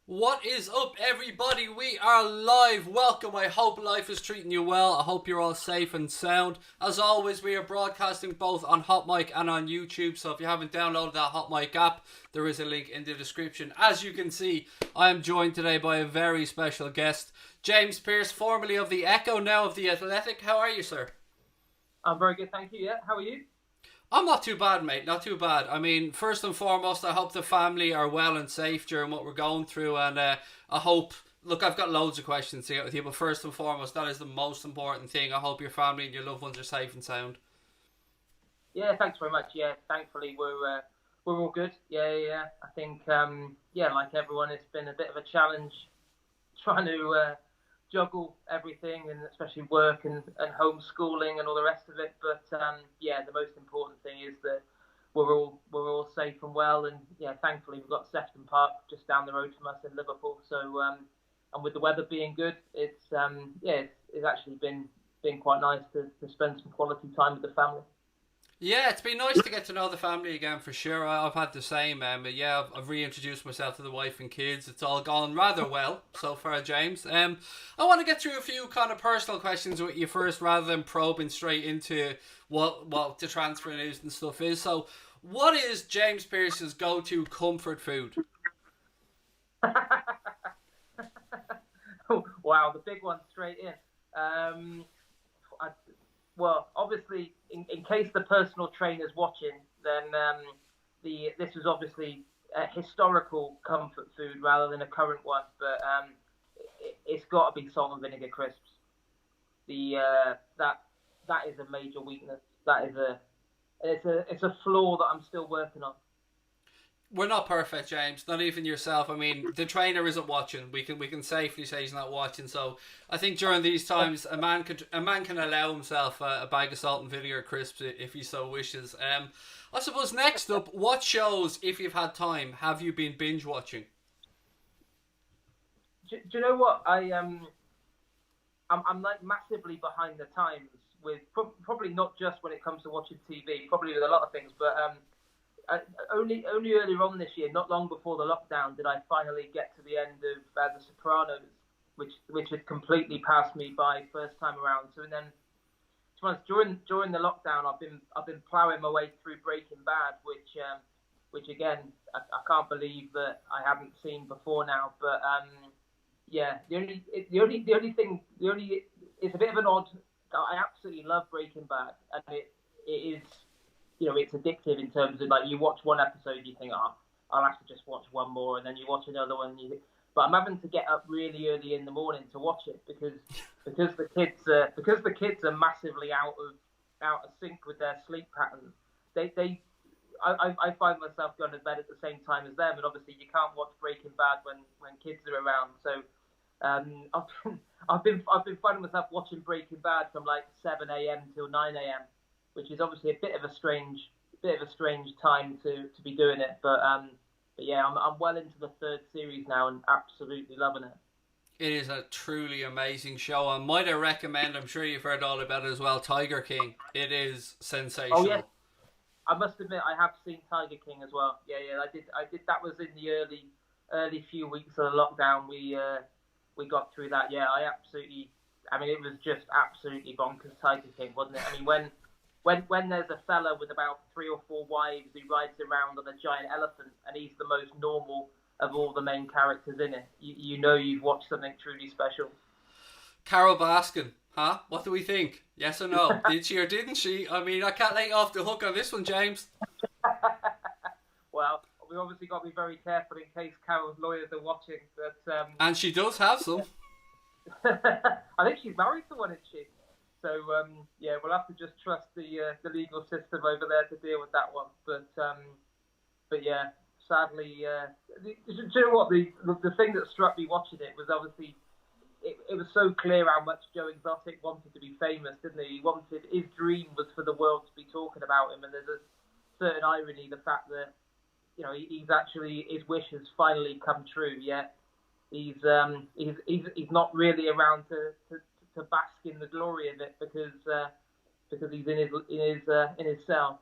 What is up, everybody? We are live. Welcome. I hope life is treating you well. I hope you're all safe and sound. As always, we are broadcasting both on Hot Mic and on YouTube. So if you haven't downloaded that Hot Mic app, there is a link in the description. As you can see, I am joined today by a very special guest, James Pearce, formerly of the Echo, now of the Athletic. How are you, sir? I'm very good, thank you. Yeah, how are you? I'm not too bad, mate. Not too bad. I mean, first and foremost, I hope the family are well and safe during what we're going through. And I hope, look, I've got loads of questions to get with you. But first and foremost, that is the most important thing. I hope your family and your loved ones are safe and sound. Yeah, thanks very much. Yeah, thankfully we're all good. Yeah. I think like everyone, it's been a bit of a challenge trying to juggle everything, and especially work and homeschooling and all the rest of it. But the most important thing is that we're all safe and well. And yeah, thankfully we've got Sefton Park just down the road from us in Liverpool. So and with the weather being good, it's actually been quite nice to spend some quality time with the family. Yeah, it's been nice to get to know the family again for sure. I've had the same. I've reintroduced myself to the wife and kids. It's all gone rather well so far, James. I want to get through a few kind of personal questions with you first, rather than probing straight into what the transfer news and stuff is. So, what is James Pearce's go-to comfort food? Wow, the big one straight in. I, well, obviously, in case the personal trainer's watching, then this was obviously a historical comfort food rather than a current one. But it's got to be salt and vinegar crisps. The that is a major weakness. It's a flaw that I'm still working on. We're not perfect, James. Not even yourself. I mean, the trainer isn't watching. We can safely say he's not watching. So I think during these times, a man can allow himself a bag of salt and vinegar crisps if he so wishes. I suppose next up, what shows, if you've had time, have you been binge watching? Do you know what I'm like massively behind the times with probably not just when it comes to watching TV, probably with a lot of things, but only earlier on this year, not long before the lockdown, did I finally get to the end of The Sopranos, which had completely passed me by first time around. So and then, to be honest, during the lockdown, I've been ploughing my way through Breaking Bad, which again I can't believe that I haven't seen before now. But yeah, the only it's a bit of an odd. I absolutely love Breaking Bad, and it is, it's addictive in terms of, like, you watch one episode, you think, oh, I'll have to just watch one more, and then you watch another one. But I'm having to get up really early in the morning to watch it because the kids are massively out of sync with their sleep patterns. I find myself going to bed at the same time as them, and obviously you can't watch Breaking Bad when kids are around. So I've been finding myself watching Breaking Bad from like 7 a.m. till 9 a.m., which is obviously a bit of a strange time to be doing it. But yeah, I'm well into the third series now and absolutely loving it. It is a truly amazing show. And might I recommend, I'm sure you've heard all about it as well, Tiger King. It is Oh yeah, sensational. I must admit I have seen Tiger King as well. Yeah, I did. That was in the early few weeks of the lockdown. We got through that. Yeah, I mean, it was just absolutely bonkers, Tiger King, wasn't it? I mean, when there's a fella with about 3 or 4 wives who rides around on a giant elephant and he's the most normal of all the main characters in it, you know you've watched something truly special. Carol Baskin, huh? What do we think? Yes or no? Did she or didn't she? I mean, I can't let you off the hook on this one, James. Well, we obviously got to be very careful in case Carol's lawyers are watching. But And she does have some. I think she's married to one, isn't she? So yeah, we'll have to just trust the legal system over there to deal with that one. But yeah, sadly, do you know what, the thing that struck me watching it was obviously it was so clear how much Joe Exotic wanted to be famous, didn't he? He wanted, his dream was for the world to be talking about him, and there's a certain irony the fact that, he's actually, his wish has finally come true. Yet he's not really around to bask in the glory of it because he's in his cell.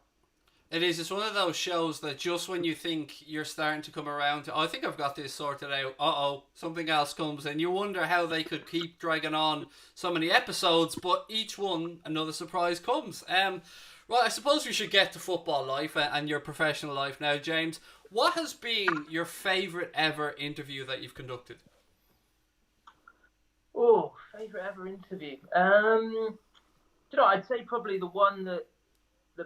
It is. It's one of those shows that just when you think you're starting to come around to, oh, I think I've got this sorted out, something else comes, and you wonder how they could keep dragging on so many episodes, but each one, another surprise comes. Well, I suppose we should get to football life and your professional life now, James. What has been your favourite ever interview that you've conducted? Oh, favourite ever interview. I'd say probably the one that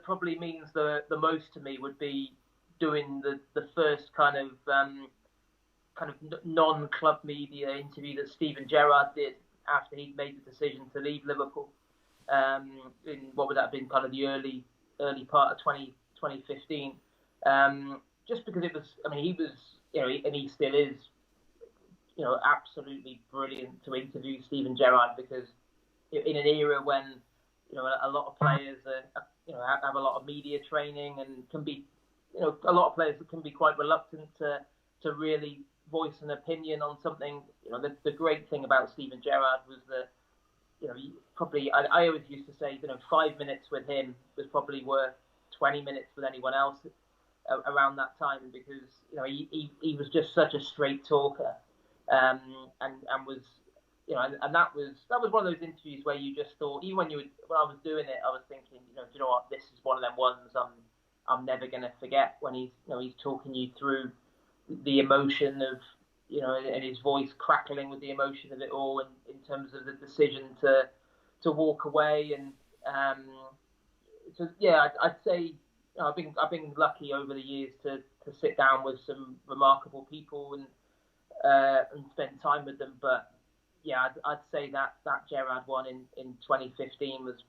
probably means the most to me would be doing the first kind of non-club media interview that Steven Gerrard did after he'd made the decision to leave Liverpool. In what would that have been, kind of the early part of 2015. Just because it was, he was, and he still is, absolutely brilliant to interview Steven Gerrard, because in an era when a lot of players have a lot of media training and can be, a lot of players that can be quite reluctant to really voice an opinion on something. The great thing about Steven Gerrard was that, probably, I always used to say, 5 minutes with him was probably worth 20 minutes with anyone else around that time, because, he was just such a straight talker, and was, and that was one of those interviews where you just thought, even when I was doing it, I was thinking, do you know what, this is one of them ones I'm never going to forget, when he's talking you through the emotion of, and his voice crackling with the emotion of it all, and in terms of the decision to walk away. And so yeah, I'd say I've been lucky over the years to sit down with some remarkable people and spend time with them. But yeah, I'd say that Gerrard one in 2015 was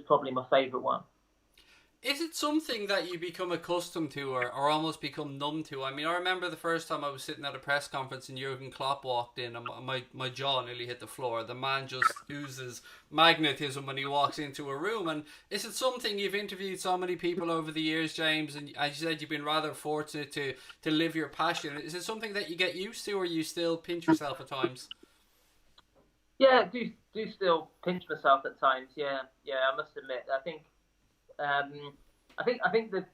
probably my favourite one. Is it something that you become accustomed to or almost become numb to? I remember the first time I was sitting at a press conference and Jurgen Klopp walked in and my jaw nearly hit the floor. The man just oozes magnetism when he walks into a room. And is it something, you've interviewed so many people over the years, James, and as you said, you've been rather fortunate to live your passion. Is it something that you get used to, or you still pinch yourself at times? Yeah, do still pinch myself at times. Yeah, I must admit. I think the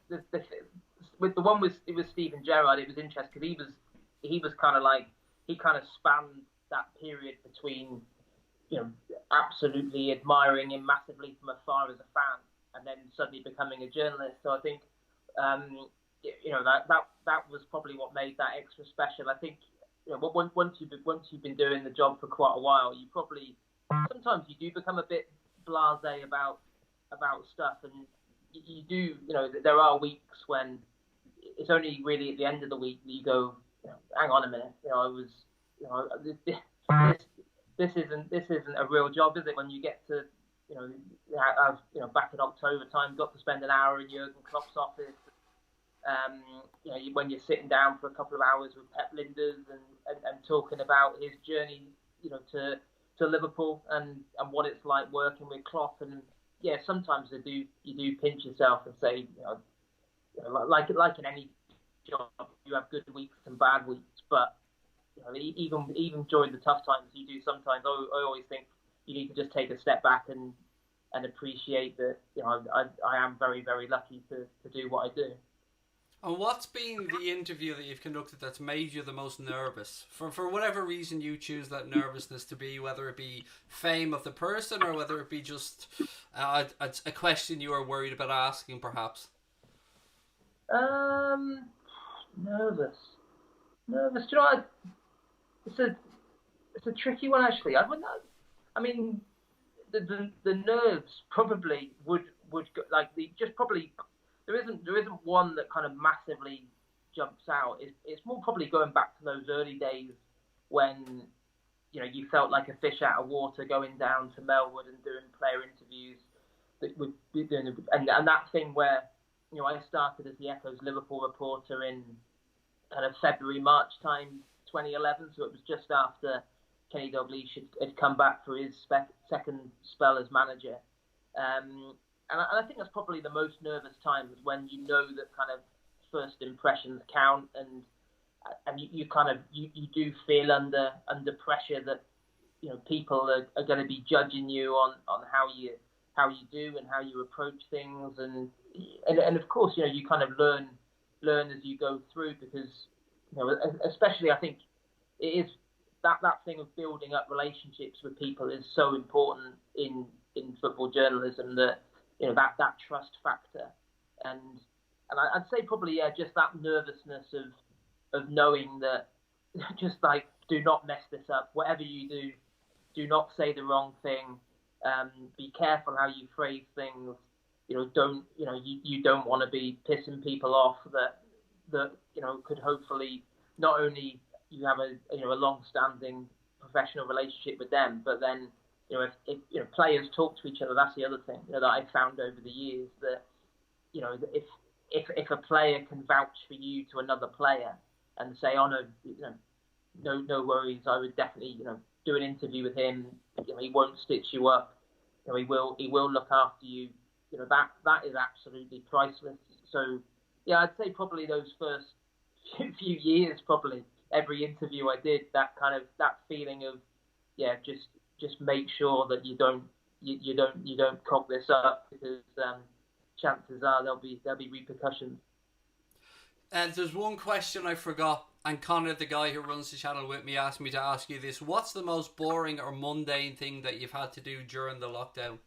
with the one with Steven Gerrard, it was interesting because he was kind of like, he kind of spanned that period between absolutely admiring him massively from afar as a fan, and then suddenly becoming a journalist. So I think that was probably what made that extra special. I think once you've been doing the job for quite a while, you probably sometimes you do become a bit blasé about stuff, and you do, there are weeks when it's only really at the end of the week that you go, hang on a minute, this isn't a real job, is it? When you get to, back in October time, got to spend an hour in Jurgen Klopp's office, when you're sitting down for a couple of hours with Pep Linders and talking about his journey, to Liverpool and what it's like working with Klopp. And yeah, sometimes you do pinch yourself and say, like in any job, you have good weeks and bad weeks. But even during the tough times, you do sometimes. I always think you need to just take a step back and appreciate that. I am very, very lucky to do what I do. And what's been the interview that you've conducted that's made you the most nervous? For whatever reason you choose that nervousness to be, whether it be fame of the person or whether it be just a question you are worried about asking, perhaps. Nervous. Do you know, it's a tricky one, actually. The nerves probably would go, like, just probably. There isn't one that kind of massively jumps out. It's more probably going back to those early days when you felt like a fish out of water, going down to Melwood and doing player interviews and that thing where I started as the Echo's Liverpool reporter in kind of February, March time 2011, so it was just after Kenny Dalglish had come back for his second spell as manager. And I think that's probably the most nervous times, when that kind of first impressions count, and you do feel under pressure that people are going to be judging you on how you do and how you approach things, and and of course, you kind of learn as you go through, because especially I think it is that thing of building up relationships with people is so important in football journalism, that that trust factor, and I'd say probably just that nervousness of knowing that just like, do not mess this up. Whatever you do not say the wrong thing. Be careful how you phrase things. You don't want to be pissing people off that could hopefully not only you have a long-standing professional relationship with them, but then if players talk to each other, that's the other thing that I've found over the years, that if a player can vouch for you to another player and say, oh no worries, I would definitely do an interview with him. He won't stitch you up. He will look after you. That is absolutely priceless. So yeah, I'd say probably those first few years, probably every interview I did, that feeling of just make sure that you don't cock this up, because chances are there'll be repercussions. There's one question I forgot, and Connor, the guy who runs the channel with me, asked me to ask you this. What's the most boring or mundane thing that you've had to do during the lockdown?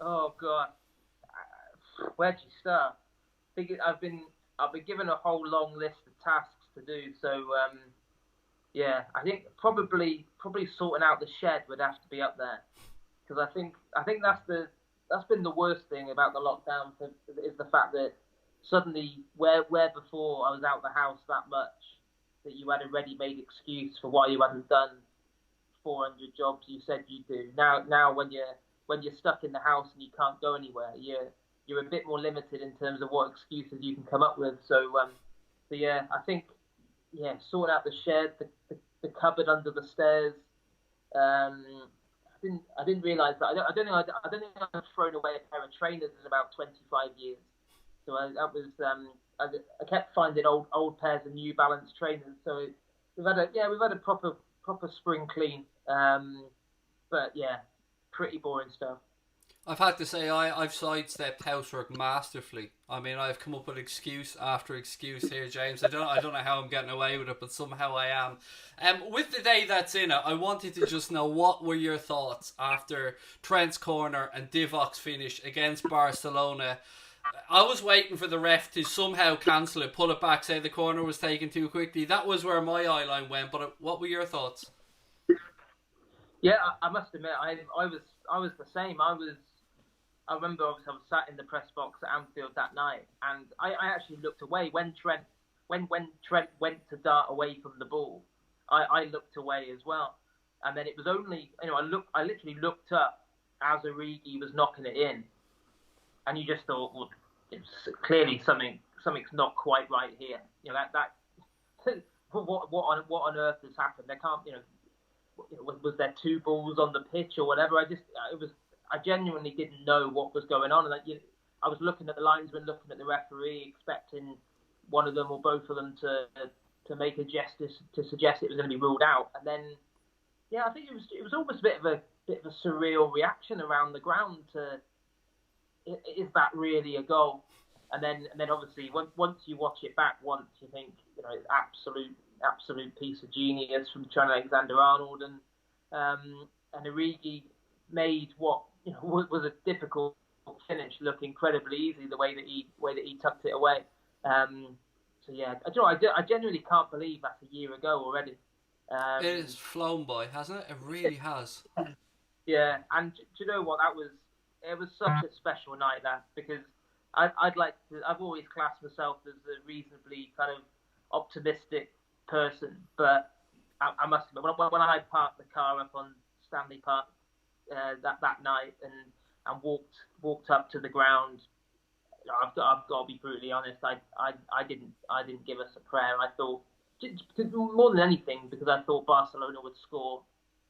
Oh God, where'd you start? I've been given a whole long list of tasks to do. So yeah, I think probably sorting out the shed would have to be up there, because I think that's been the worst thing about the lockdown, is the fact that suddenly, where before I was out the house that much, that you had a ready-made excuse for why you hadn't done 400 jobs you said you do. Now when you're stuck in the house and you can't go anywhere, you're a bit more limited in terms of what excuses you can come up with. So yeah, I think sorting out the shed, the cupboard under the stairs. I didn't realise that. I don't think I've thrown away a pair of trainers in about 25 years. So I kept finding old pairs of New Balance trainers. So we've had a proper spring clean. But yeah, pretty boring stuff. I've had to say I've sidestepped housework masterfully. I mean, I've come up with excuse after excuse here, James. I don't know how I'm getting away with it, but somehow I am. With the day that's in it, I wanted to just know, what were your thoughts after Trent's corner and Divoc's finish against Barcelona? I was waiting for the ref to somehow cancel it, pull it back, say the corner was taken too quickly. That was where my eye line went. But what were your thoughts? Yeah, I must admit, I was the same. I remember obviously I was sat in the press box at Anfield that night, and I actually looked away when Trent went to dart away from the ball. I looked away as well, and then it was only I literally looked up as Origi was knocking it in, and you just thought, well, it's clearly something's not quite right here. That what on earth has happened? There can't was there two balls on the pitch or whatever? I genuinely didn't know what was going on, and I was looking at the linesman, looking at the referee, expecting one of them or both of them to make a gesture to suggest it was going to be ruled out, and then I think it was almost a bit of a surreal reaction around the ground to, is that really a goal? And then obviously once you watch it back once, you think absolute piece of genius from Trent Alexander-Arnold, and Origi made what was a difficult finish look incredibly easy, the way that he tucked it away. So yeah, I genuinely can't believe that's a year ago already. It has flown by, hasn't it? It really has. Yeah, and do you know what? It was such a special night, that, because I've always classed myself as a reasonably kind of optimistic person, but I must admit, when I parked the car up on Stanley Park that night and walked up to the ground, I've got to be brutally honest. I didn't give us a prayer. I thought, more than anything, because I thought Barcelona would score,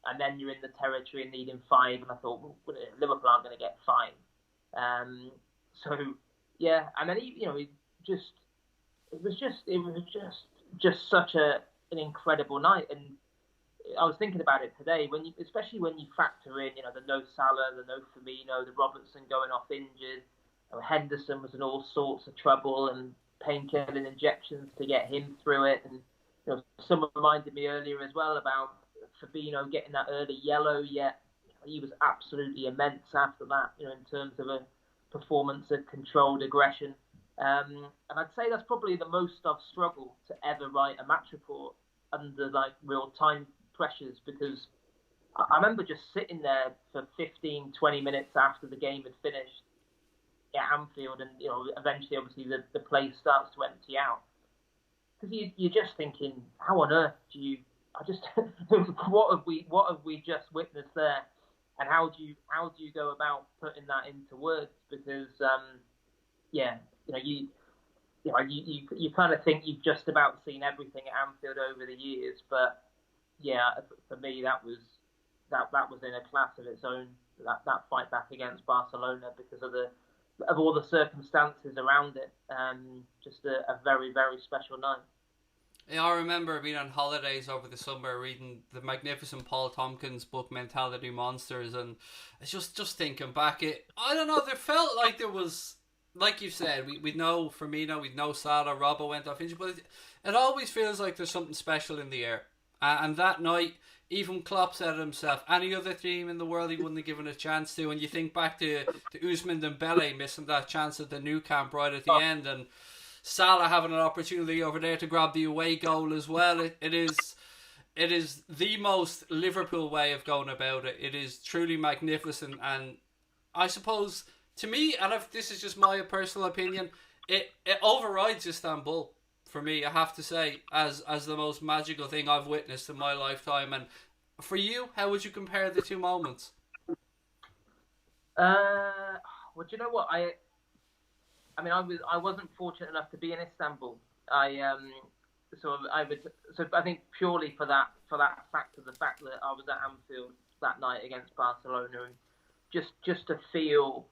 and then you're in the territory and needing 5, and I thought, well, Liverpool aren't going to get 5. So yeah, and then it was just such an incredible night, and I was thinking about it today, especially when you factor in, the no Salah, the no Firmino, the Robertson going off injured, Henderson was in all sorts of trouble and painkilling injections to get him through it. And someone reminded me earlier as well about Firmino getting that early yellow, yet he was absolutely immense after that, in terms of a performance of controlled aggression. And I'd say that's probably the most I've struggled to ever write a match report under real time pressures, because I remember just sitting there for 15, 20 minutes after the game had finished at Anfield, and eventually obviously the place starts to empty out, because you're just thinking, how on earth do you? What have we just witnessed there, and how do you go about putting that into words? Because you kind of think you've just about seen everything at Anfield over the years, but for me that was in a class of its own. That fight back against Barcelona, because of all the circumstances around it, just a very, very special night. Yeah, I remember being on holidays over the summer, reading the magnificent Paul Tompkins book Mentality Monsters, and it's just thinking back, I don't know, there felt like there was, like you said, we know Firmino, we know Salah, Robbo went off injured, but it always feels like there's something special in the air. And that night, even Klopp said it himself, any other team in the world he wouldn't have given a chance to. And you think back to Ousmane Dembele missing that chance at the Nou Camp right at the end, and Salah having an opportunity over there to grab the away goal as well. It is the most Liverpool way of going about it. It is truly magnificent, and I suppose, to me, and this is just my personal opinion, it overrides Istanbul for me, I have to say, as the most magical thing I've witnessed in my lifetime. And for you, how would you compare the two moments? Well, do you know what? I wasn't fortunate enough to be in Istanbul. I think purely for that factor, the fact that I was at Anfield that night against Barcelona, and just to feel,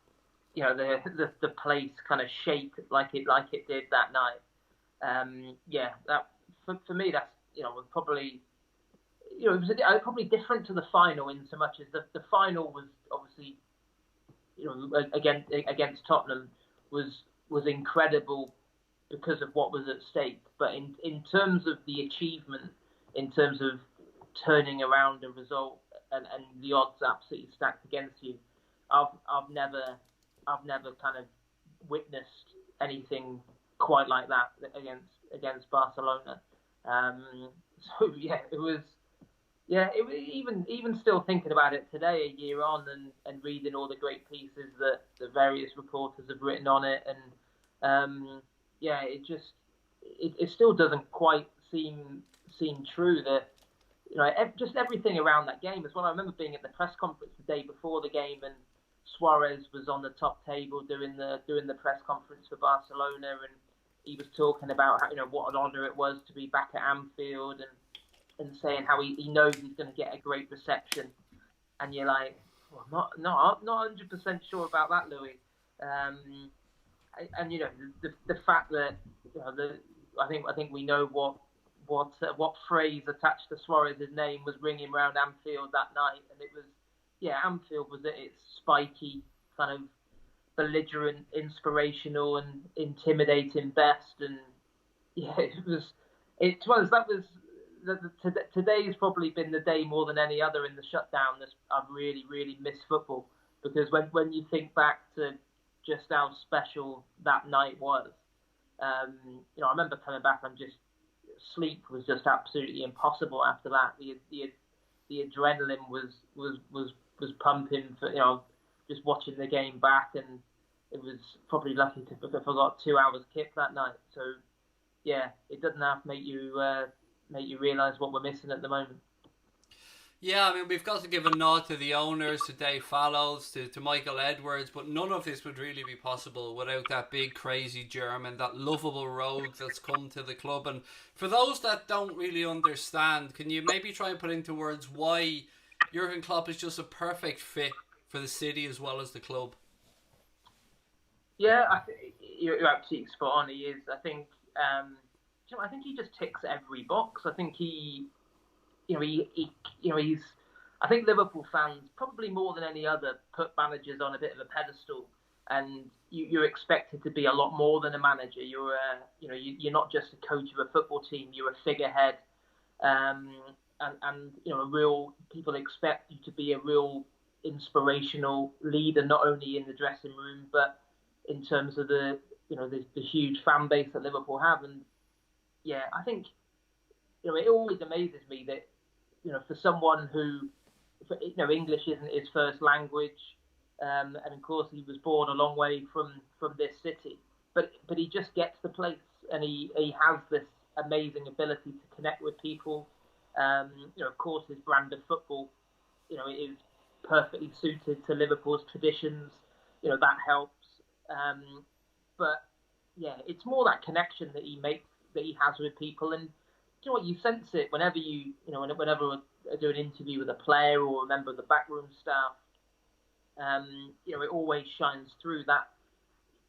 the place kind of shake like it did that night. That for me, that's was probably it was probably different to the final, in so much as the final was obviously against Tottenham was incredible because of what was at stake. But in terms of the achievement, in terms of turning around a result and the odds absolutely stacked against you, I've never kind of witnessed anything quite like that against Barcelona. It was even still thinking about it today, a year on, and reading all the great pieces that the various reporters have written on it, and it still doesn't quite seem true that just everything around that game as well. I remember being at the press conference the day before the game, and Suarez was on the top table doing the press conference for Barcelona, and he was talking about how, what an honour it was to be back at Anfield, and saying how he knows he's going to get a great reception. And you're like, well, not 100% sure about that, Louis. And the fact that I think we know what phrase attached to Suarez's name was ringing around Anfield that night, and it was Anfield was at its spiky, kind of belligerent, inspirational, and intimidating best. And today's probably been the day more than any other in the shutdown that I've really, really missed football, because when you think back to just how special that night was, I remember coming back and just sleep was just absolutely impossible after that. The adrenaline was pumping for just watching the game back, and it was probably lucky to have got 2 hours kick that night. So it doesn't have to make you realise what we're missing at the moment. Yeah, I mean, we've got to give a nod to the owners, to Dave Fallows, to Michael Edwards, but none of this would really be possible without that big, crazy German, that lovable rogue that's come to the club. And for those that don't really understand, can you maybe try and put into words why Jurgen Klopp is just a perfect fit for the city as well as the club? Yeah, I think you're absolutely spot on. He is. I think he just ticks every box. I think he he's. I think Liverpool fans, probably more than any other, put managers on a bit of a pedestal, and you're expected to be a lot more than a manager. You're not just a coach of a football team. You're a figurehead, and people expect you to be a real inspirational leader, not only in the dressing room but in terms of the huge fan base that Liverpool have. And yeah, I think it always amazes me that for someone who English isn't his first language, and of course he was born a long way from this city, but he just gets the place, and he has this amazing ability to connect with people. Of course his brand of football, is perfectly suited to Liverpool's traditions. That helps. But yeah, it's more that connection that he has with people, and you sense it whenever whenever I do an interview with a player or a member of the backroom staff. It always shines through that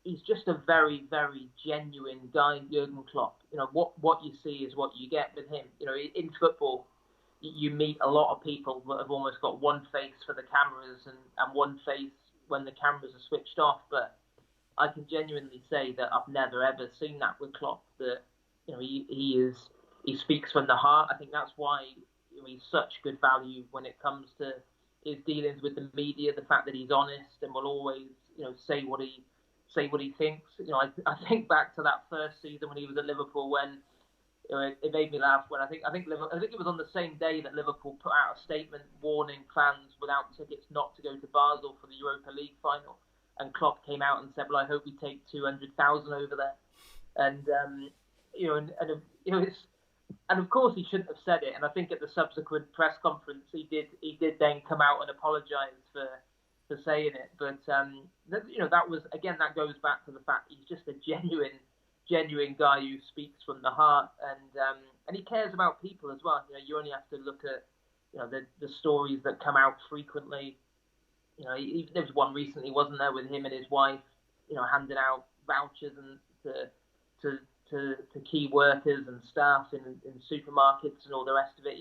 he's just a very, very genuine guy, Jurgen Klopp. What you see is what you get with him. In football, you meet a lot of people that have almost got one face for the cameras and one face when the cameras are switched off. But I can genuinely say that I've never ever seen that with Klopp. That he speaks from the heart. I think that's why he's such good value when it comes to his dealings with the media. The fact that he's honest and will always say what he thinks. I think back to that first season when he was at Liverpool when it made me laugh when I think it was on the same day that Liverpool put out a statement warning fans without tickets not to go to Basel for the Europa League final, and Klopp came out and said, "Well, I hope we take 200,000 over there," and and of course he shouldn't have said it. And I think at the subsequent press conference he did then come out and apologise for saying it. But that was, again, that goes back to the fact he's just a genuine guy who speaks from the heart, and he cares about people as well. You only have to look at the stories that come out frequently. There was one recently, wasn't there, with him and his wife, handing out vouchers and to key workers and staff in supermarkets and all the rest of it.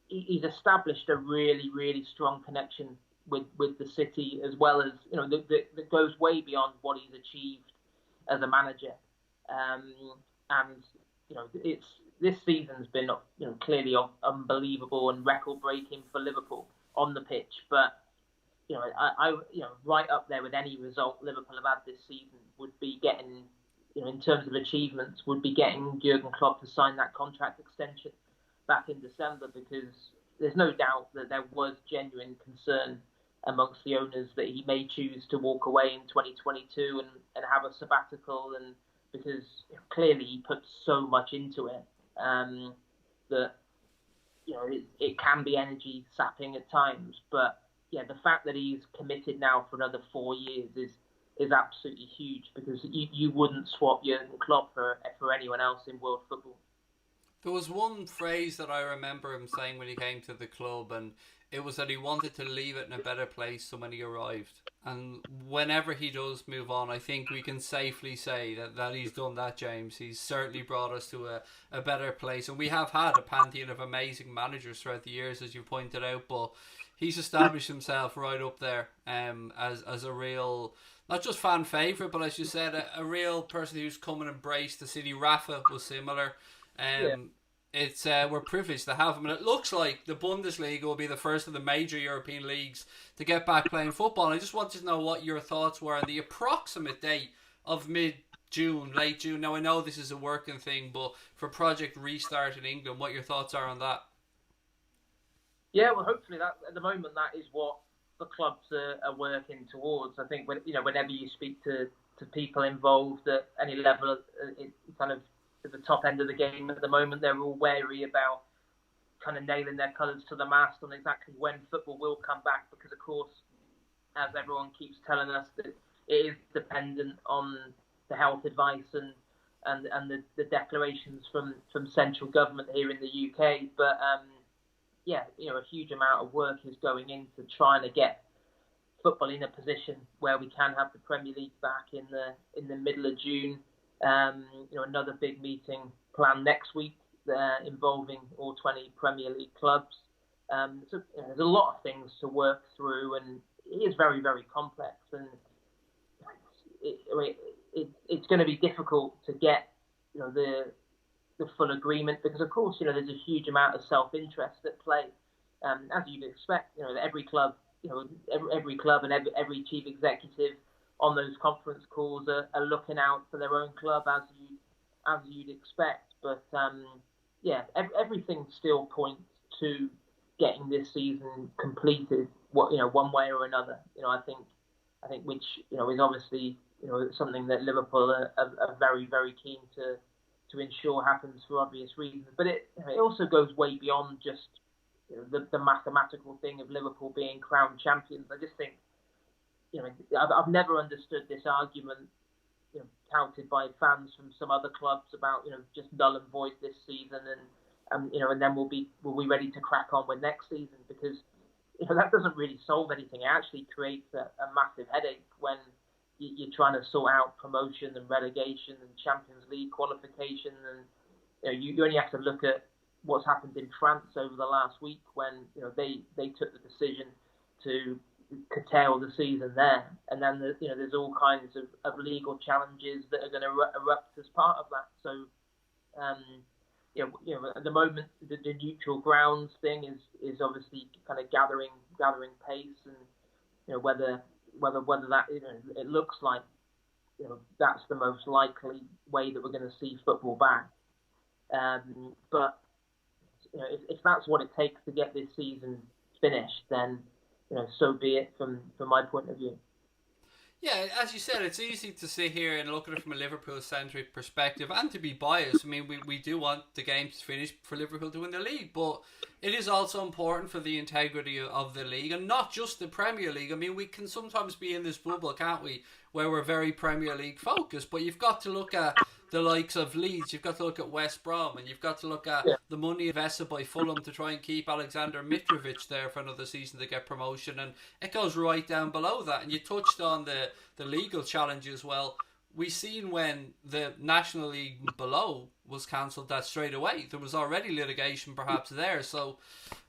He's established a really, really strong connection with the city, as well as that goes way beyond what he's achieved as a manager. It's this season's been clearly unbelievable and record breaking for Liverpool on the pitch, but I right up there with any result Liverpool have had this season would be getting, in terms of achievements, would be getting Jurgen Klopp to sign that contract extension back in December, because there's no doubt that there was genuine concern amongst the owners that he may choose to walk away in 2022 and have a sabbatical, and because clearly he puts so much into it that it can be energy sapping at times. But yeah, the fact that he's committed now for another 4 years is absolutely huge, because you wouldn't swap Jurgen Klopp for anyone else in world football. There was one phrase that I remember him saying when he came to the club, and it was that he wanted to leave it in a better place than when he arrived. And whenever he does move on, I think we can safely say that he's done that, James. He's certainly brought us to a better place. And we have had a pantheon of amazing managers throughout the years, as you pointed out, but he's established himself right up there as a real, not just fan favourite, but as you said, a real person who's come and embraced the city. Rafa was similar. It's we're privileged to have him, and it looks like the Bundesliga will be the first of the major European leagues to get back playing football. And I just wanted to know what your thoughts were on the approximate date of mid-June, late June. Now I know this is a working thing, but for Project Restart in England, what your thoughts are on that? Yeah, well, hopefully that at the moment that is what the clubs are working towards. I think whenever you speak to people involved at any level, it kind of at the top end of the game at the moment, they're all wary about kind of nailing their colours to the mast on exactly when football will come back, because of course, as everyone keeps telling us, that it is dependent on the health advice and the declarations from central government here in the UK. But a huge amount of work is going into trying to get football in a position where we can have the Premier League back in the middle of June. Another big meeting planned next week involving all 20 Premier League clubs. So there's a lot of things to work through, and it is very, very complex. And it's going to be difficult to get the full agreement because, of course, there's a huge amount of self-interest at play, as you'd expect. Every club, every club and every chief executive on those conference calls are looking out for their own club, as you'd expect. But everything still points to getting this season completed, one way or another. I think which is obviously something that Liverpool are very, very keen to ensure happens for obvious reasons. But it also goes way beyond just the mathematical thing of Liverpool being crowned champions. I just think I've never understood this argument touted by fans from some other clubs about just null and void this season and then we'll be ready to crack on with next season, because that doesn't really solve anything. It actually creates a massive headache when you're trying to sort out promotion and relegation and Champions League qualification, and you only have to look at what's happened in France over the last week when they took the decision to curtail the season there, and then there's all kinds of legal challenges that are going to erupt as part of that. So at the moment the neutral grounds thing is obviously kind of gathering pace, and whether that it looks like that's the most likely way that we're going to see football back. But if that's what it takes to get this season finished, then so be it from my point of view. Yeah, as you said, it's easy to sit here and look at it from a Liverpool-centric perspective and to be biased. I mean, we do want the game to finish for Liverpool to win the league, but it is also important for the integrity of the league, and not just the Premier League. I mean, we can sometimes be in this bubble, can't we, where we're very Premier League focused, but you've got to look at the likes of Leeds, you've got to look at West Brom, and you've got to look at the money invested by Fulham to try and keep Alexander Mitrovic there for another season to get promotion, and it goes right down below that. And you touched on the legal challenge as well. We seen when the National League below was cancelled that straight away. There was already litigation perhaps there. So,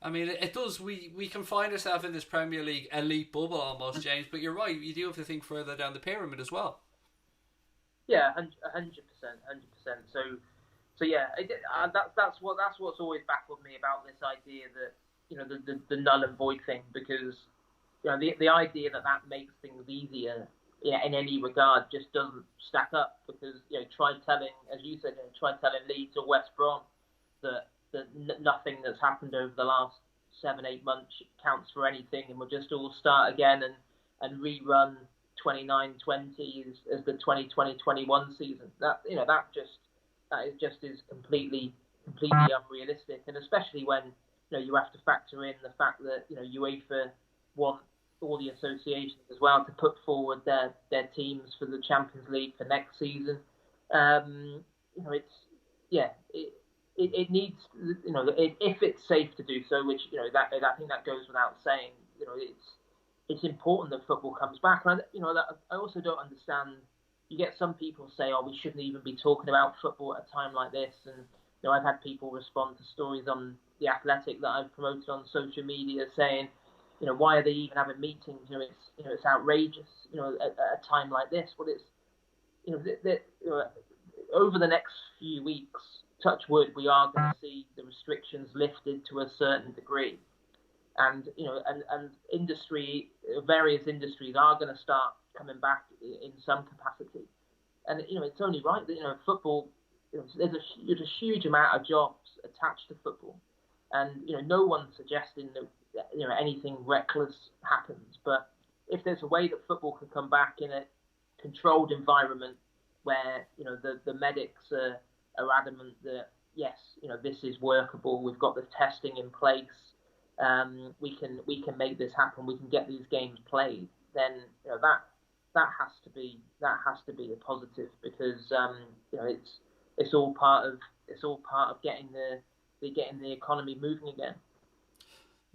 I mean, it does. We can find ourselves in this Premier League elite bubble almost, James. But you're right. You do have to think further down the pyramid as well. Yeah, 100%. So yeah, that's what's always baffled me about this idea that the null and void thing, because the idea that makes things easier in any regard just doesn't stack up, because try telling, as you said, try telling Leeds or West Brom that nothing that's happened over the last 7-8 months counts for anything, and we'll just all start again and rerun 29-20 as the 2020-21 season. That is completely unrealistic, and especially when you have to factor in the fact that UEFA want all the associations as well to put forward their teams for the Champions League for next season. It needs, if it's safe to do so, which I think that goes without saying. It's important that football comes back. And I also don't understand. You get some people say, "Oh, we shouldn't even be talking about football at a time like this." And I've had people respond to stories on The Athletic that I've promoted on social media saying, why are they even having meetings? It's outrageous. At a time like this, but it's over the next few weeks, touch wood, we are going to see the restrictions lifted to a certain degree. And various industries are going to start coming back in some capacity, and it's only right that football. There's a huge amount of jobs attached to football, and no one's suggesting that anything reckless happens. But if there's a way that football can come back in a controlled environment where the medics are adamant that yes, this is workable, we've got the testing in place. We can make this happen. We can get these games played. Then that has to be a positive, because it's all part of getting the economy moving again.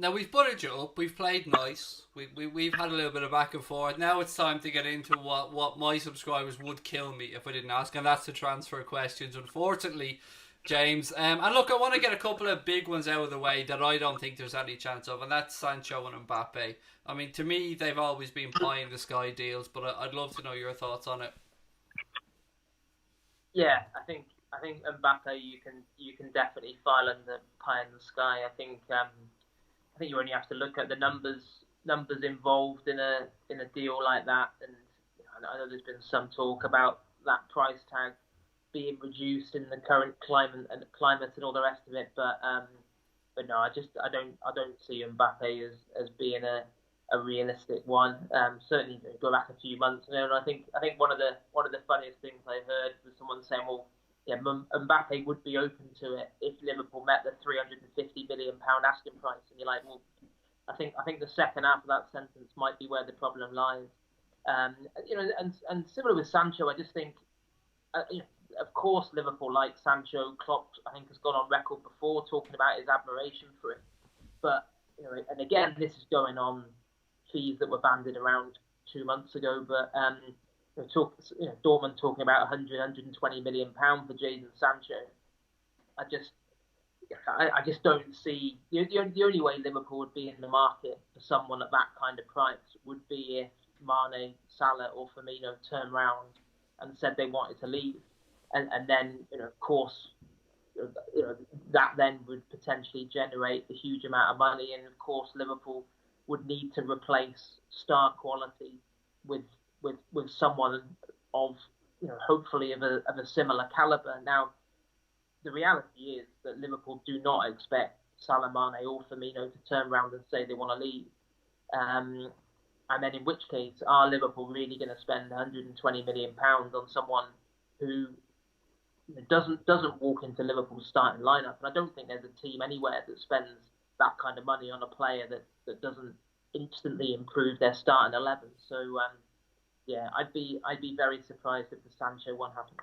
Now we've buttered you up. We've played nice. We've had a little bit of back and forth. Now it's time to get into what my subscribers would kill me if I didn't ask, and that's the transfer questions. Unfortunately, James. And look, I want to get a couple of big ones out of the way that I don't think there's any chance of, and that's Sancho and Mbappe. I mean, to me, they've always been pie in the sky deals, but I'd love to know your thoughts on it. Yeah, I think Mbappe, you can definitely file under pie in the sky. I think you only have to look at the numbers involved in a deal like that, and I know there's been some talk about that price tag being reduced in the current climate and all the rest of it, but no, I don't see Mbappe as being a realistic one. Certainly go back a few months ago, and I think one of the funniest things I heard was someone saying, well, yeah, Mbappe would be open to it if Liverpool met the £350 million asking price, and you're like, well, I think the second half of that sentence might be where the problem lies. And similar with Sancho, I just think, of course, Liverpool like Sancho. Klopp, I think, has gone on record before talking about his admiration for him. But and again, this is going on fees that were banded around 2 months ago. But Dortmund talking about 120 million pound for Jadon Sancho. I just don't see the only way Liverpool would be in the market for someone at that kind of price would be if Mane, Salah, or Firmino turned round and said they wanted to leave, and then of course that then would potentially generate a huge amount of money, and of course Liverpool would need to replace star quality with someone of hopefully of a similar caliber. Now, the reality is that Liverpool do not expect Salah, Mane or Firmino to turn around and say they want to leave. And then in which case, are Liverpool really going to spend £120 million on someone who doesn't walk into Liverpool's starting lineup? And I don't think there's a team anywhere that spends that kind of money on a player that doesn't instantly improve their starting 11. So yeah, I'd be very surprised if the Sancho one happened.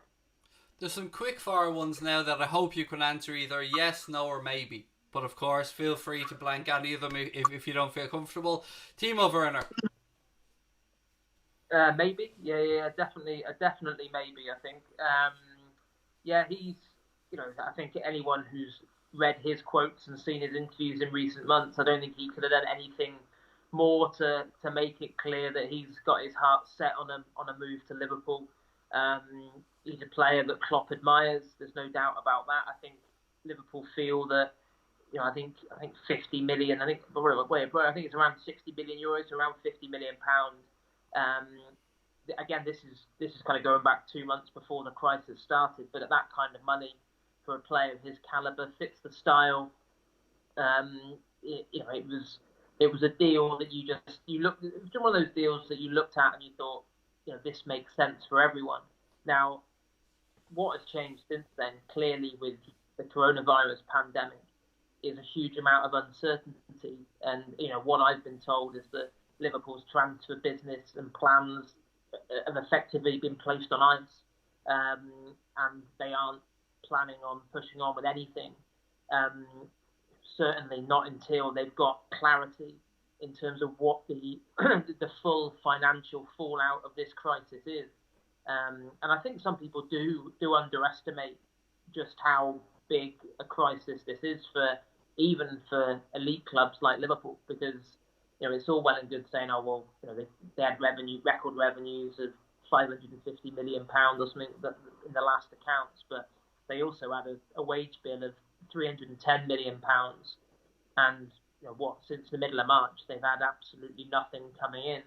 There's some quick fire ones now that I hope you can answer either yes, no, or maybe. But of course, feel free to blank any of them if you don't feel comfortable. Timo Werner. Maybe, yeah, definitely maybe. I think, yeah, he's, I think anyone who's read his quotes and seen his interviews in recent months, I don't think he could have done anything more to make it clear that he's got his heart set on a move to Liverpool. He's a player that Klopp admires. There's no doubt about that. I think Liverpool feel that, I think 50 million. I think it's around 60 billion euros, around 50 million pounds. Again, this is kind of going back 2 months before the crisis started. But at that kind of money for a player of his caliber, fits the style. It was a deal that you looked. It was one of those deals that you looked at and you thought, this makes sense for everyone. Now, what has changed since then, clearly with the coronavirus pandemic, is a huge amount of uncertainty. And, what I've been told is that Liverpool's transfer business and plans have effectively been placed on ice, and they aren't planning on pushing on with anything. Certainly not until they've got clarity in terms of what the full financial fallout of this crisis is. And I think some people do underestimate just how big a crisis this is even for elite clubs like Liverpool, because it's all well and good saying, oh well, they had record revenues of £550 million or something in the last accounts, but they also had a wage bill of £310 million, and since the middle of March they've had absolutely nothing coming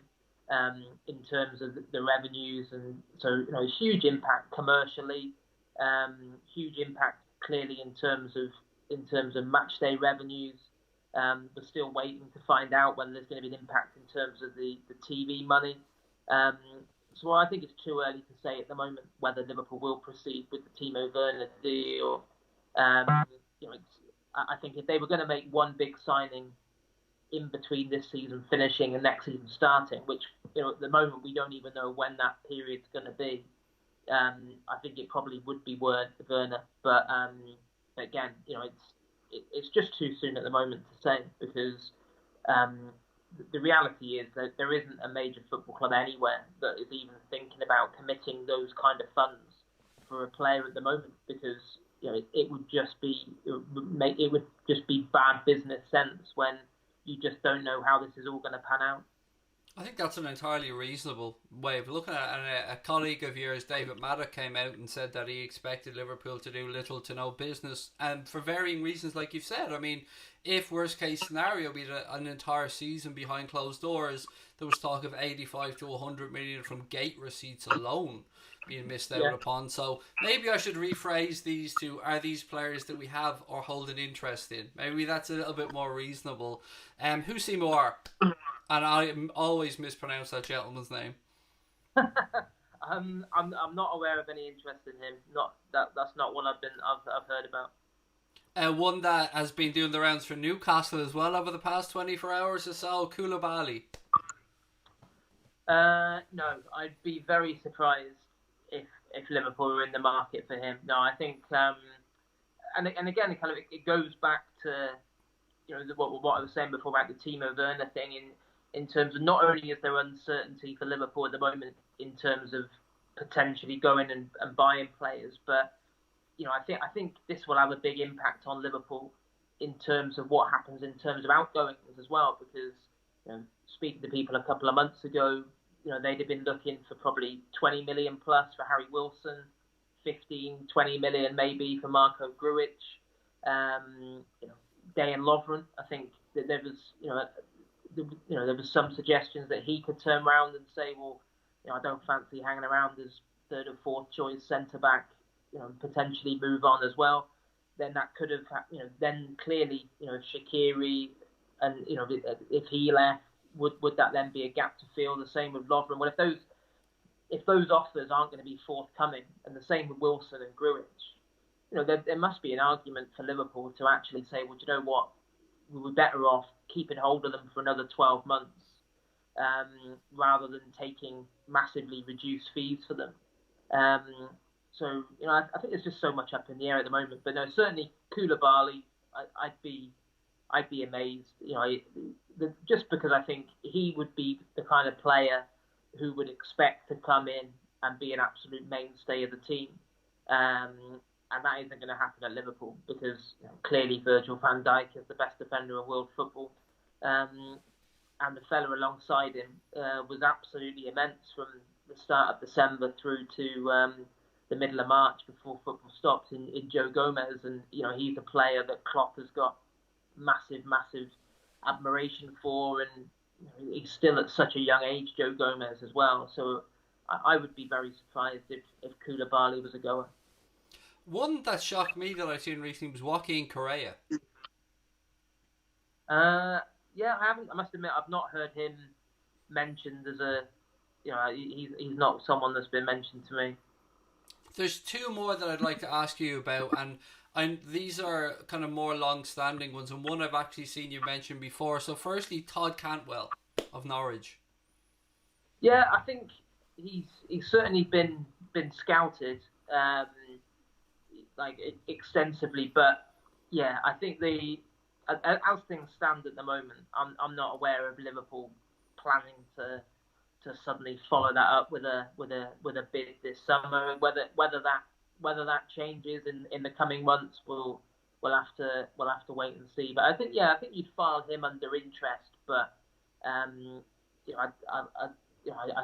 in terms of the revenues, and so huge impact commercially, huge impact clearly in terms of match day revenues. We're still waiting to find out whether there's going to be an impact in terms of the TV money. So I think it's too early to say at the moment whether Liverpool will proceed with the Timo Werner deal. I think if they were going to make one big signing in between this season finishing and next season starting, which at the moment we don't even know when that period's going to be, I think it probably would be Werner. But again, it's just too soon at the moment to say, because the reality is that there isn't a major football club anywhere that is even thinking about committing those kind of funds for a player at the moment, because it would just be bad business sense when you just don't know how this is all going to pan out. I think that's an entirely reasonable way of looking at it. And a colleague of yours, David Maddock, came out and said that he expected Liverpool to do little to no business, and for varying reasons, like you've said. I mean, if worst case scenario be an entire season behind closed doors, there was talk of 85 to 100 million from gate receipts alone being missed out upon. So maybe I should rephrase these to, are these players that we have or hold an interest in? Maybe that's a little bit more reasonable. Who's Seymour? And I always mispronounce that gentleman's name. I'm not aware of any interest in him. That's not what I've heard about. One that has been doing the rounds for Newcastle as well over the past 24 hours or so, Koulibaly. No, I'd be very surprised if Liverpool were in the market for him. No, I think, and again, it goes back to what I was saying before about the Timo Werner thing. In terms of, not only is there uncertainty for Liverpool at the moment in terms of potentially going and buying players, but I think this will have a big impact on Liverpool in terms of what happens in terms of outgoings as well. Because speaking to people a couple of months ago, they'd have been looking for probably 20 million plus for Harry Wilson, 15, 20 million maybe for Marco Grujic, Dejan Lovren. I think that there was some suggestions that he could turn around and say, well, I don't fancy hanging around as third or fourth choice centre back, potentially move on as well. Then that could have, then clearly, Shaqiri, and if he left, would that then be a gap to fill? The same with Lovren. Well, if those offers aren't going to be forthcoming, and the same with Wilson and Grujic, there must be an argument for Liverpool to actually say, well, do you know what? We're better off keeping hold of them for another 12 months rather than taking massively reduced fees for them. So, I think there's just so much up in the air at the moment. But no, certainly Koulibaly, I'd be amazed. Just because I think he would be the kind of player who would expect to come in and be an absolute mainstay of the team. And that isn't going to happen at Liverpool because clearly Virgil van Dijk is the best defender in world football. And the fella alongside him was absolutely immense from the start of December through to the middle of March before football stopped in Joe Gomez. And, he's a player that Klopp has got massive admiration for. And he's still at such a young age, Joe Gomez as well. So I would be very surprised if Koulibaly was a goer. One that shocked me that I've seen recently was Joaquin Correa. Yeah, I must admit, I've not heard him mentioned as a, he's not someone that's been mentioned to me. There's two more that I'd like to ask you about, and these are kind of more long-standing ones, and one I've actually seen you mention before. So firstly, Todd Cantwell of Norwich. Yeah, I think he's certainly been scouted, extensively, but yeah, I think as things stand at the moment, I'm not aware of Liverpool planning to suddenly follow that up with a bid this summer. Whether that changes in the coming months, we'll have to wait and see. But I think you'd file him under interest, but I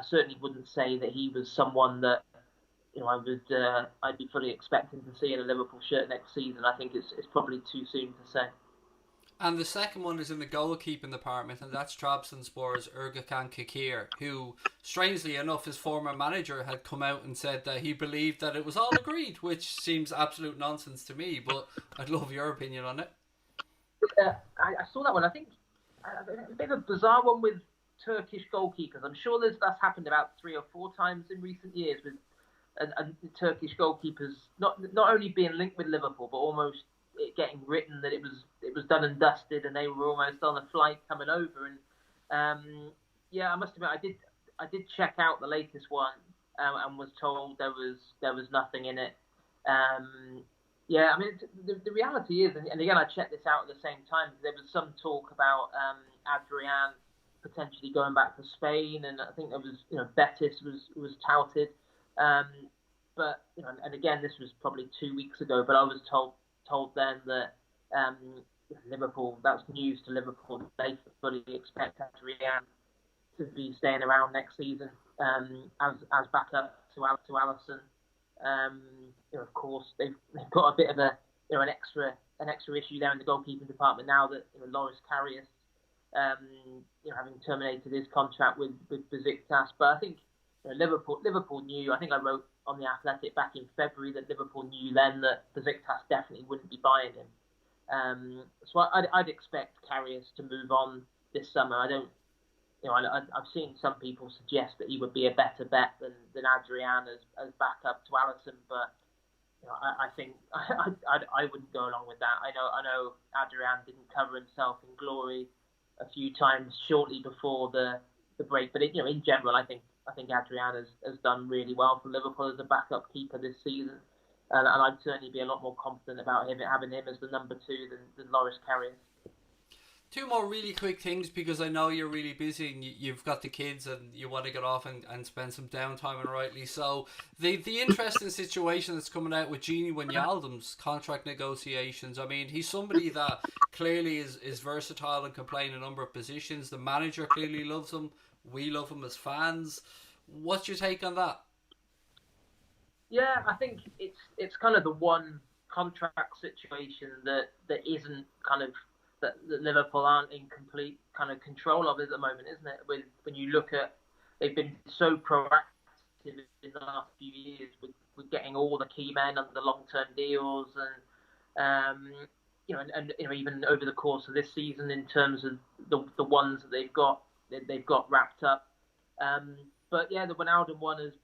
certainly wouldn't say that he was someone that I'd be fully expecting to see in a Liverpool shirt next season. I think it's probably too soon to say. And the second one is in the goalkeeping department, and that's Trabzonspor's Ergüchan Kikir, who, strangely enough, his former manager had come out and said that he believed that it was all agreed, which seems absolute nonsense to me, but I'd love your opinion on it. I saw that one. I think a bit of a bizarre one with Turkish goalkeepers. I'm sure that's happened about 3 or 4 times in recent years with and Turkish goalkeepers not only being linked with Liverpool, but almost it getting written that it was done and dusted, and they were almost on a flight coming over. And I must admit, I did check out the latest one and was told there was nothing in it. I mean, the reality is, and again, I checked this out at the same time. There was some talk about Adrian potentially going back to Spain, and I think there was Betis was touted. But and again, this was probably 2 weeks ago, but I was told then that Liverpool, that's news to Liverpool, they fully expect Adrian to be staying around next season as backup to Alisson. Of course, they've got a bit of an extra issue there in the goalkeeping department now that Loris Karius, having terminated his contract with Besiktas. But I think Liverpool knew. I think I wrote on the Athletic back in February that Liverpool knew then that Besiktas definitely wouldn't be buying him. So I'd expect Karius to move on this summer. I don't. I've seen some people suggest that he would be a better bet than Adrian as backup to Alisson, but I think I wouldn't go along with that. I know Adrian didn't cover himself in glory a few times shortly before the break, but in general, I think Adrian has done really well for Liverpool as a backup keeper this season, and I'd certainly be a lot more confident about having him as the number 2 than Loris Karius. 2 more really quick things, because I know you're really busy and you've got the kids and you want to get off and spend some downtime, and rightly so. The interesting situation that's coming out with Gini Wijnaldum's contract negotiations. I mean, he's somebody that clearly is versatile and can play in a number of positions. The manager clearly loves him. We love him as fans. What's your take on that? Yeah, I think it's kind of the one contract situation that isn't kind of that Liverpool aren't in complete kind of control of at the moment, isn't it? When you look at, they've been so proactive in the last few years with getting all the key men under long-term deals, and even over the course of this season in terms of the ones that they've got wrapped up. But yeah, the Wijnaldum one has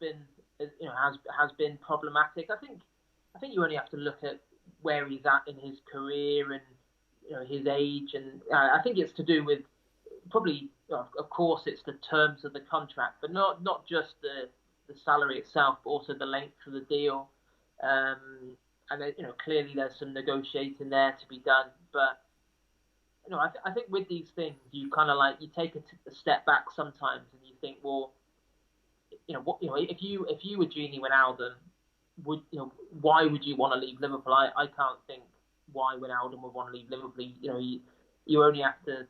been problematic. I think you only have to look at where he's at in his career and his age, and I think it's to do with probably, of course, it's the terms of the contract, but not just the salary itself, but also the length of the deal. And clearly there's some negotiating there to be done. But I think with these things, you kind of you take a step back sometimes, and you think, well, if you were Gini Wijnaldum, why would you want to leave Liverpool? I can't think why Wijnaldum would want to leave Liverpool. You only have to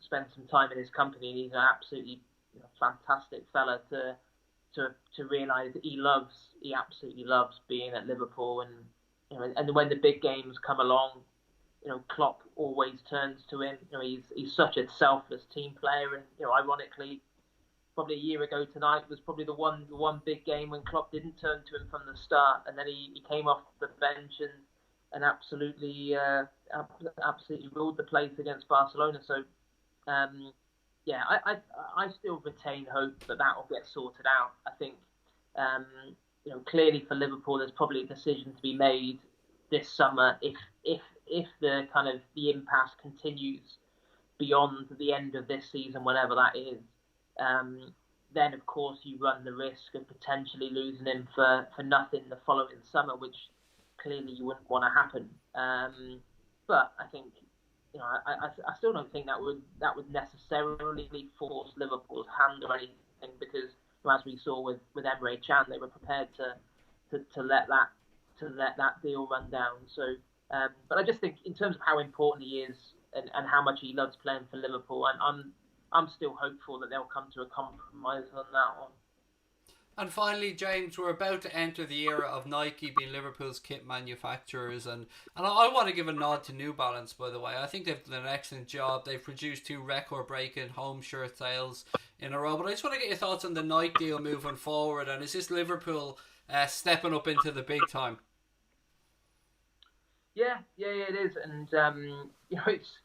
spend some time in his company, and he's an absolutely fantastic fella to realise that he absolutely loves being at Liverpool, and when the big games come along, Klopp always turns to him. He's such a selfless team player, and ironically, probably a year ago tonight was probably the one big game when Klopp didn't turn to him from the start, and then he came off the bench and absolutely ruled the place against Barcelona. So, I still retain hope that will get sorted out. I think, clearly for Liverpool, there's probably a decision to be made this summer if the kind of the impasse continues beyond the end of this season, whenever that is. Then of course you run the risk of potentially losing him for nothing the following summer, which clearly you wouldn't want to happen. But I think, I still don't think that would necessarily force Liverpool's hand or anything, because as we saw with Emre Can, they were prepared to let that deal run down. So, but I just think in terms of how important he is and how much he loves playing for Liverpool, I'm still hopeful that they'll come to a compromise on that one. And finally, James, we're about to enter the era of Nike being Liverpool's kit manufacturers, and I want to give a nod to New Balance, by the way. I think they've done an excellent job. They've produced 2 record-breaking home shirt sales in a row. But I just want to get your thoughts on the Nike deal moving forward, and is this Liverpool stepping up into the big time? Yeah, it is, and it's.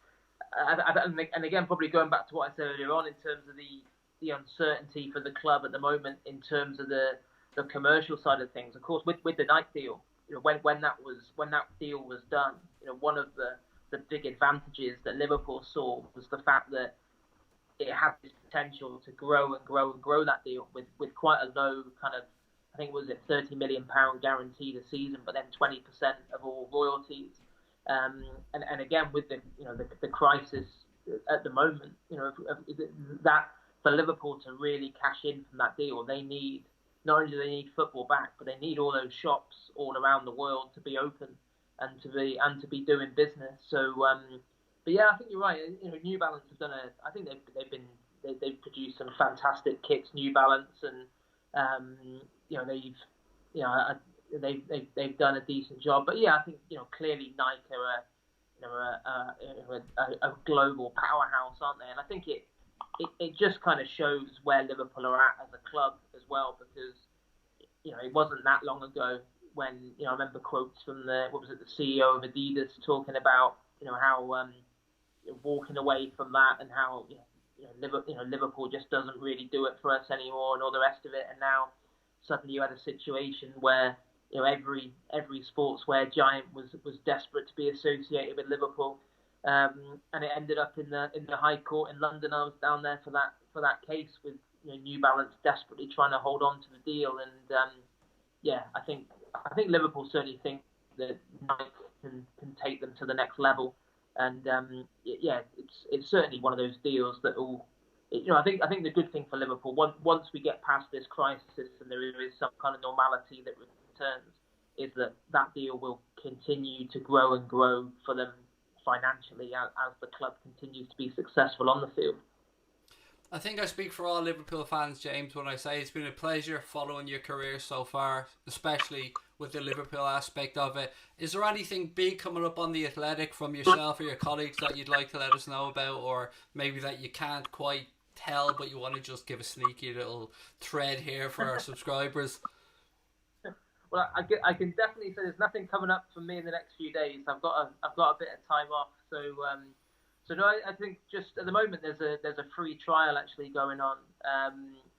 And again, probably going back to what I said earlier on in terms of the uncertainty for the club at the moment in terms of the commercial side of things. Of course, with the Nike deal, when that deal was done, one of the big advantages that Liverpool saw was the fact that it had this potential to grow that deal with quite a low kind of, I think was it £30 million guaranteed a season, but then 20% of all royalties. And again, with the crisis at the moment, that for Liverpool to really cash in from that deal, they need not only do they need football back, but they need all those shops all around the world to be open and to be doing business. So, but yeah, I think you're right. You know, New Balance have done I think they've produced some fantastic kits, New Balance, and you know they've done a decent job. But yeah, I think clearly Nike are a global powerhouse, aren't they? And I think it just kind of shows where Liverpool are at as a club as well, because it wasn't that long ago when I remember quotes from the CEO of Adidas talking about how walking away from that, and how Liverpool just doesn't really do it for us anymore, and all the rest of it. And now suddenly you had a situation where every sportswear giant was desperate to be associated with Liverpool, and it ended up in the High Court in London. I was down there for that case with New Balance desperately trying to hold on to the deal, and I think Liverpool certainly think that Nike can take them to the next level, and it's certainly one of those deals that will. I think the good thing for Liverpool, once we get past this crisis and there is some kind of normality that returns, is that deal will continue to grow and grow for them financially as the club continues to be successful on the field. I think I speak for all Liverpool fans, James, when I say it's been a pleasure following your career so far, especially with the Liverpool aspect of it. Is there anything big coming up on the Athletic from yourself or your colleagues that you'd like to let us know about, or maybe that you can't quite tell but you want to just give a sneaky little thread here for our subscribers? Well, I can definitely say there's nothing coming up for me in the next few days. I've got a bit of time off, so no, I think just at the moment there's a free trial actually going on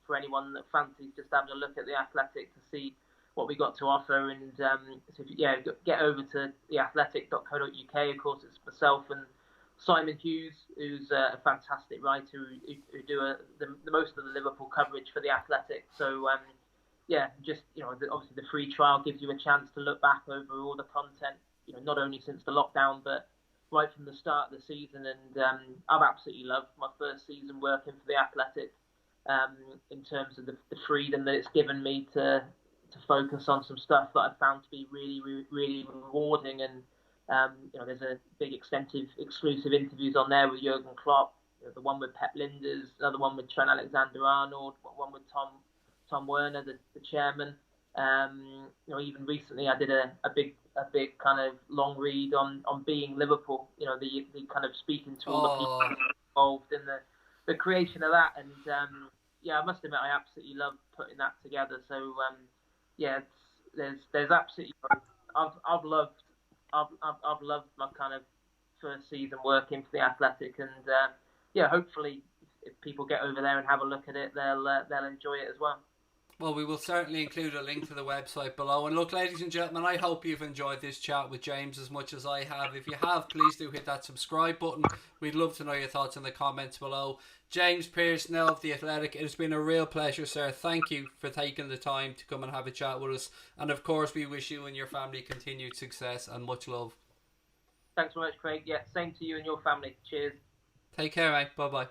for anyone that fancies just having a look at the Athletic to see what we got to offer. And so get over to theathletic.co.uk. Of course, it's myself and Simon Hughes, who's a fantastic writer who do the most of the Liverpool coverage for the Athletic. So obviously the free trial gives you a chance to look back over all the content, not only since the lockdown, but right from the start of the season. And I've absolutely loved my first season working for the Athletic, in terms of the freedom that it's given me to focus on some stuff that I found to be really, really, really rewarding. And there's a big, extensive, exclusive interviews on there with Jurgen Klopp, the one with Pep Linders, another one with Trent Alexander-Arnold, one with Tom Werner, the chairman. Even recently I did a big kind of long read on being Liverpool. The kind of speaking to all the people involved in the creation of that. And I must admit I absolutely love putting that together. So there's absolutely I've loved my kind of first season working for the Athletic, and hopefully if people get over there and have a look at it, they'll enjoy it as well. Well, we will certainly include a link to the website below. And look, ladies and gentlemen, I hope you've enjoyed this chat with James as much as I have. If you have, please do hit that subscribe button. We'd love to know your thoughts in the comments below. James Pearce, now of The Athletic, it has been a real pleasure, sir. Thank you for taking the time to come and have a chat with us. And of course, we wish you and your family continued success and much love. Thanks very much, Craig. Yeah, same to you and your family. Cheers. Take care, mate. Bye-bye.